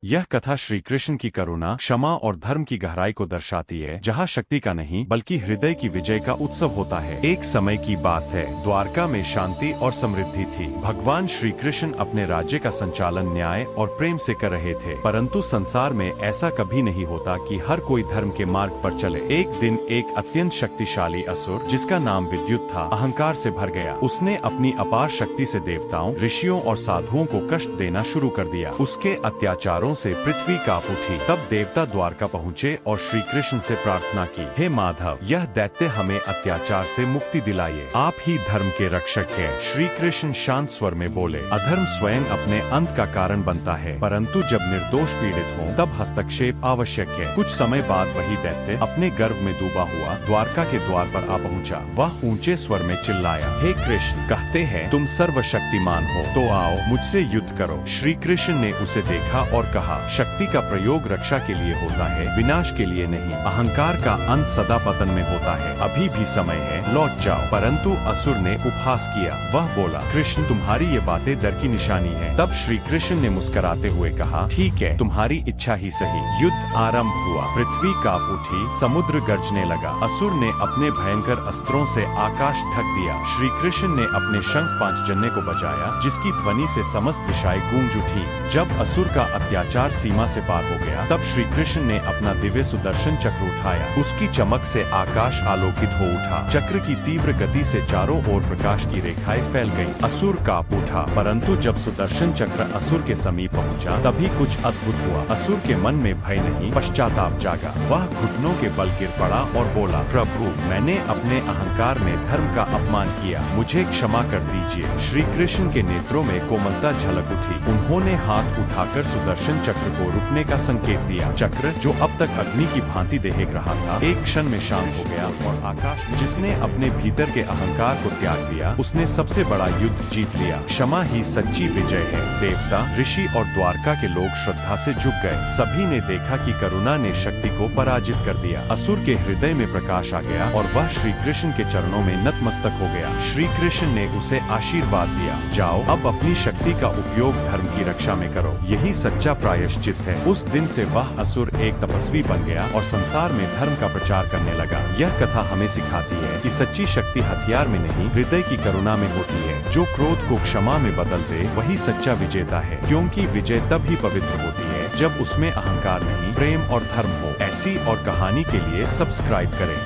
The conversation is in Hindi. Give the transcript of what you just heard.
यह कथा श्री कृष्ण की करुणा, क्षमा और धर्म की गहराई को दर्शाती है, जहाँ शक्ति का नहीं बल्कि हृदय की विजय का उत्सव होता है। एक समय की बात है, द्वारका में शांति और समृद्धि थी। भगवान श्री कृष्ण अपने राज्य का संचालन न्याय और प्रेम से कर रहे थे, परंतु संसार में ऐसा कभी नहीं होता कि हर कोई धर्म के मार्ग पर चले। एक दिन एक अत्यंत शक्तिशाली असुर, जिसका नाम विद्युत था, अहंकार से भर गया। उसने अपनी अपार शक्ति से देवताओं, ऋषियों और साधुओं को कष्ट देना शुरू कर दिया। उसके अत्याचारों से पृथ्वी कांप उठी। तब देवता द्वारका पहुँचे और श्री कृष्ण से प्रार्थना की, हे माधव, यह दैत्य हमें अत्याचार से मुक्ति दिलाइए, आप ही धर्म के रक्षक हैं। श्री कृष्ण शांत स्वर में बोले, अधर्म स्वयं अपने अंत का कारण बनता है, परंतु जब निर्दोष पीड़ित हो तब हस्तक्षेप आवश्यक है। कुछ समय बाद वही दैत्य अपने गर्व में डूबा हुआ द्वारका के द्वार पर आ पहुँचा। वह ऊंचे स्वर में चिल्लाया, हे कृष्ण, कहते हैं तुम सर्वशक्तिमान हो, तो आओ मुझसे युद्ध करो। श्री कृष्ण ने उसे देखा और कहा, शक्ति का प्रयोग रक्षा के लिए होता है, विनाश के लिए नहीं। अहंकार का अंत सदा पतन में होता है, अभी भी समय है, लौट जाओ। परंतु असुर ने उपहास किया। वह बोला, कृष्ण, तुम्हारी ये बातें डर की निशानी है। तब श्री कृष्ण ने मुस्कुराते हुए कहा, ठीक है, तुम्हारी इच्छा ही सही। युद्ध आरंभ हुआ, पृथ्वी कांप उठी, समुद्र गरजने लगा। असुर ने अपने भयंकर अस्त्रों से आकाश ढक दिया। श्री कृष्ण ने अपने शंख पांचजन्य को बजाया, जिसकी ध्वनि से समस्त दिशाएं गूंज उठी। जब असुर का अत्याचार सीमा से पार हो गया, तब श्री कृष्ण ने अपना दिव्य सुदर्शन चक्र उठाया। उसकी चमक से आकाश आलोकित हो उठा। चक्र की तीव्र गति से चारों ओर प्रकाश की रेखाएं फैल गईं। असुर कांप उठा, परंतु जब सुदर्शन चक्र असुर के समीप पहुंचा, तभी कुछ अद्भुत हुआ। असुर के मन में भय नहीं, पश्चाताप जागा। वह घुटनों के बल गिर पड़ा और बोला, प्रभु, मैंने अपने अहंकार में धर्म का अपमान किया, मुझे क्षमा कर दीजिए। श्री कृष्ण के नेत्रों में कोमलता झलक उठी। उन्होंने हाथ उठाकर सुदर्शन चक्र को रुकने का संकेत दिया। चक्र, जो अब तक अग्नि की भांति दहक रहा था, एक क्षण में शांत हो गया और आकाश में जिसने अपने भीतर के अहंकार को त्याग दिया, उसने सबसे बड़ा युद्ध जीत लिया। क्षमा ही सच्ची विजय है। देवता, ऋषि और द्वारका के लोग श्रद्धा से झुक गए। सभी ने देखा कि करुणा ने शक्ति को पराजित कर दिया। असुर के हृदय में प्रकाश आ गया और वह श्री कृष्ण के चरणों में नतमस्तक हो गया। श्री कृष्ण ने उसे आशीर्वाद दिया, जाओ, अब अपनी शक्ति का उपयोग धर्म की रक्षा में करो, यही सच्चा प्रायश्चित है। उस दिन से वह असुर एक तपस्वी बन गया और संसार में धर्म का प्रचार करने लगा। यह कथा हमें सिखाती है कि सच्ची शक्ति हथियार में नहीं, हृदय की करुणा में होती है। जो क्रोध को क्षमा में बदल दे, वही सच्चा विजेता है, क्योंकि विजय तब ही पवित्र होती है जब उसमें अहंकार नहीं, प्रेम और धर्म हो। ऐसी और कहानी के लिए सब्सक्राइब करें।